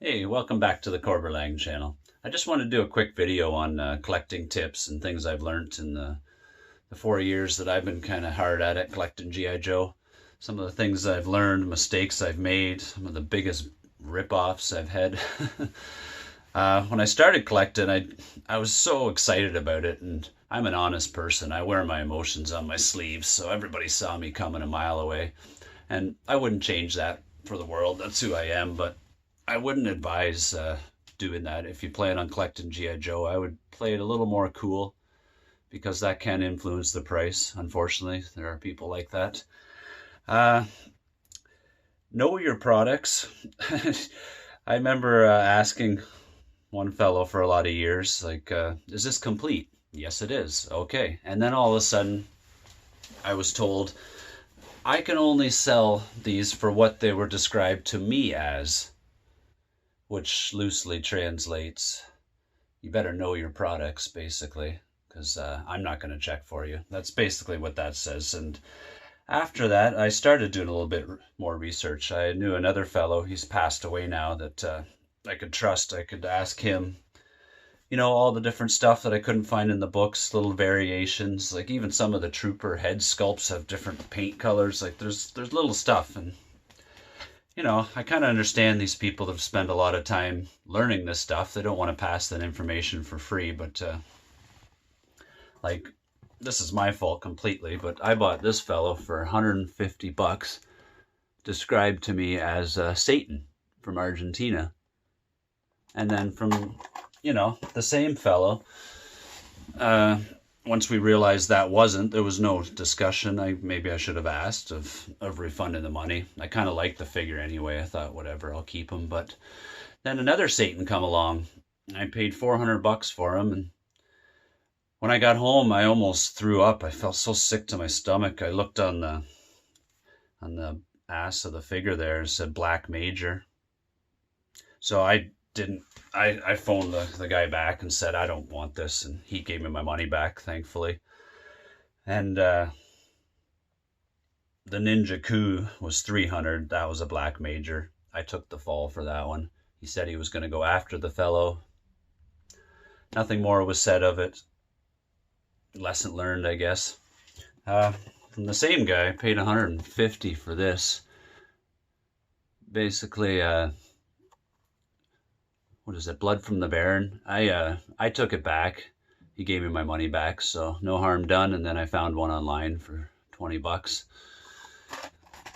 Hey, welcome back to the Corberlang channel. I just want to do a quick video on collecting tips and things I've learned in the 4 years that I've been kind of hard at it collecting G.I. Joe. Some of the things I've learned, mistakes I've made, some of the biggest rip-offs I've had. When I started collecting, I was so excited about it, and I'm an honest person. I wear my emotions on my sleeves, so everybody saw me coming a mile away. And I wouldn't change that for the world. That's who I am, but I wouldn't advise doing that. If you plan on collecting G.I. Joe, I would play it a little more cool because that can influence the price. Unfortunately, there are people like that. Uh, know your products. I remember asking one fellow for a lot of years, like, is this complete? Yes, it is. Okay. And then all of a sudden, I was told I can only sell these for what they were described to me as, which loosely translates, you better know your products, basically, because I'm not going to check for you. That's basically what that says. And after that, I started doing a little bit more research. I knew another fellow, he's passed away now, that I could trust. I could ask him, all the different stuff that I couldn't find in the books, little variations, like even some of the trooper head sculpts have different paint colors. Like there's little stuff, and I kind of understand these people that have spent a lot of time learning this stuff. They don't want to pass that information for free, but like, this is my fault completely, but I bought this fellow for 150 bucks, described to me as Satan from Argentina. And then from, the same fellow, once we realized that wasn't, there was no discussion. Maybe I should have asked of refunding the money. I kind of liked the figure anyway. I thought, whatever, I'll keep him. But then another Satan come along. I paid 400 bucks for him, and when I got home, I almost threw up. I felt so sick to my stomach. I looked on the ass of the figure there. It said Black Major. So I phoned the guy back and said, I don't want this. And he gave me my money back, thankfully. And the Ninja Coup was 300. That was a Black Major. I took the fall for that one. He said he was going to go after the fellow. Nothing more was said of it. Lesson learned, I guess. From the same guy, I paid 150 for this. Basically, what is it? Blood from the Baron. I took it back. He gave me my money back, so no harm done. And then I found one online for 20 bucks.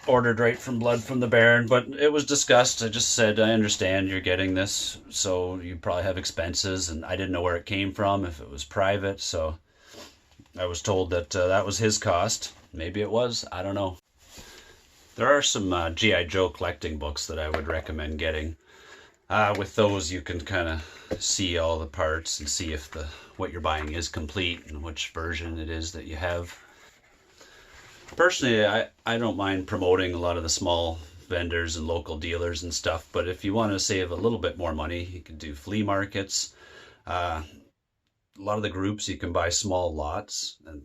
Ordered right from Blood from the Baron, but it was discussed. I just said, I understand you're getting this, so you probably have expenses, and I didn't know where it came from, if it was private, so I was told that that was his cost. Maybe it was, I don't know. There are some G.I. Joe collecting books that I would recommend getting. With those, you can kind of see all the parts and see if what you're buying is complete and which version it is that you have. Personally, I don't mind promoting a lot of the small vendors and local dealers and stuff, but if you want to save a little bit more money, you can do flea markets. A lot of the groups, you can buy small lots and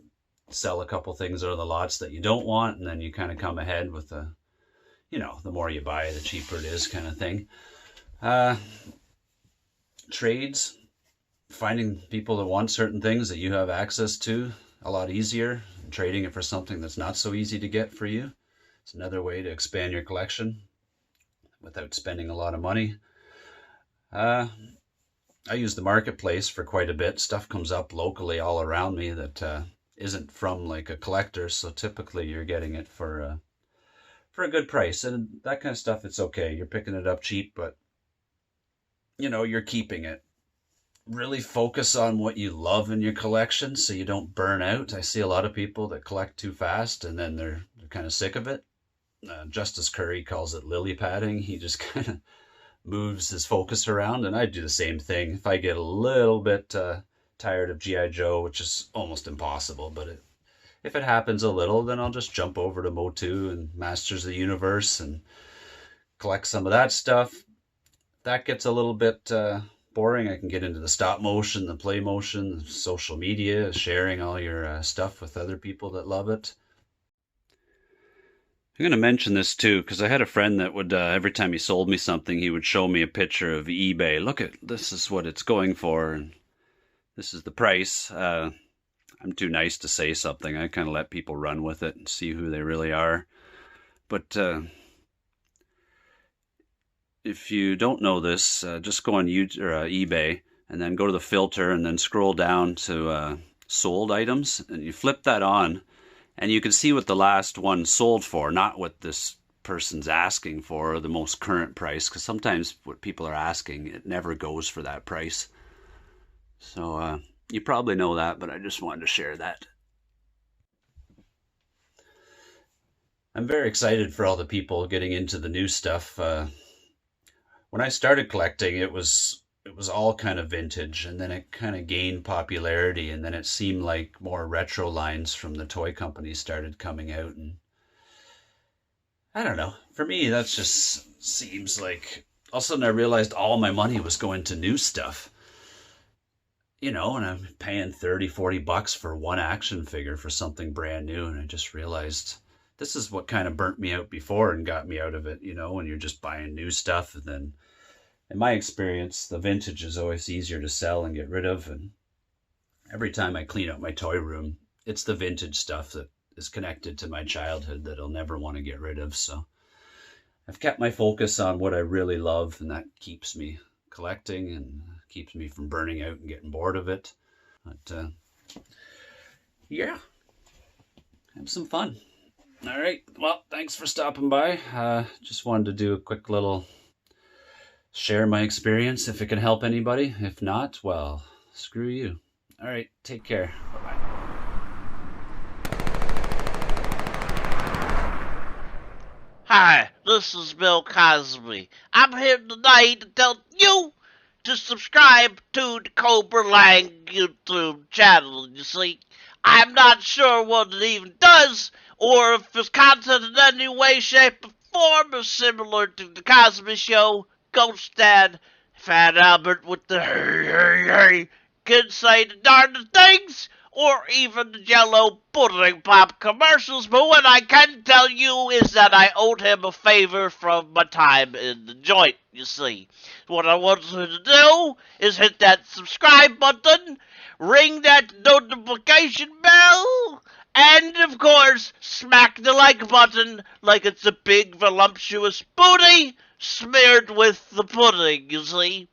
sell a couple things out of the lots that you don't want, and then you kind of come ahead with the more you buy, the cheaper it is, kind of thing. Trades, finding people that want certain things that you have access to, a lot easier. Trading it for something that's not so easy to get for you. It's another way to expand your collection without spending a lot of money. I use the marketplace for quite a bit. Stuff comes up locally all around me that isn't from like a collector, so typically you're getting it for a good price. And that kind of stuff, it's okay. You're picking it up cheap, but you're keeping it. Really focus on what you love in your collection so you don't burn out. I see a lot of people that collect too fast and then they're kind of sick of it. Justice Curry calls it lily padding. He just kind of moves his focus around, and I do the same thing. If I get a little bit tired of G.I. Joe, which is almost impossible, but if it happens a little, then I'll just jump over to Motu and Masters of the Universe and collect some of that stuff. That gets a little bit boring. I can get into the stop motion, the play motion, the social media, sharing all your stuff with other people that love it. I'm going to mention this too, because I had a friend that would, every time he sold me something, he would show me a picture of eBay. Look at, this is what it's going for, and this is the price. I'm too nice to say something. I kind of let people run with it and see who they really are. But if you don't know this, just go on eBay and then go to the filter and then scroll down to sold items, and you flip that on. And you can see what the last one sold for, not what this person's asking for, or the most current price, because sometimes what people are asking, it never goes for that price. So you probably know that, but I just wanted to share that. I'm very excited for all the people getting into the new stuff. When I started collecting, it was all kind of vintage, and then it kind of gained popularity, and then it seemed like more retro lines from the toy companies started coming out, and I don't know. For me, that just seems like all of a sudden I realized all my money was going to new stuff. And I'm paying 30, 40 bucks for one action figure for something brand new, and I just realized this is what kind of burnt me out before and got me out of it, when you're just buying new stuff. And then in my experience, the vintage is always easier to sell and get rid of. And every time I clean up my toy room, it's the vintage stuff that is connected to my childhood that I'll never want to get rid of. So I've kept my focus on what I really love, and that keeps me collecting and keeps me from burning out and getting bored of it. But yeah, have some fun. All right. Well, thanks for stopping by. Just wanted to do a quick little share my experience if it can help anybody. If not, well, screw you. All right, take care. Bye-bye. Hi, this is Bill Cosby. I'm here today to tell you to subscribe to the Cobra Lang YouTube channel. You see, I'm not sure what it even does, or if its content in any way, shape, or form is similar to the Cosby Show, Ghost Dad, Fat Albert with the hey, kids say the darndest things, or even the Jello pudding pop commercials, but what I can tell you is that I owed him a favor from my time in the joint, you see. What I want you to do is hit that subscribe button, ring that notification bell, and of course, smack the like button like it's a big voluptuous booty smeared with the pudding, you see.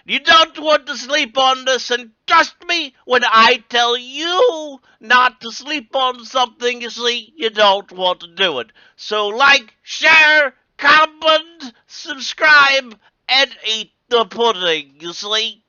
You don't want to sleep on this, and trust me when I tell you not to sleep on something, you see, you don't want to do it. So like, share, comment, subscribe, and eat the pudding, you see.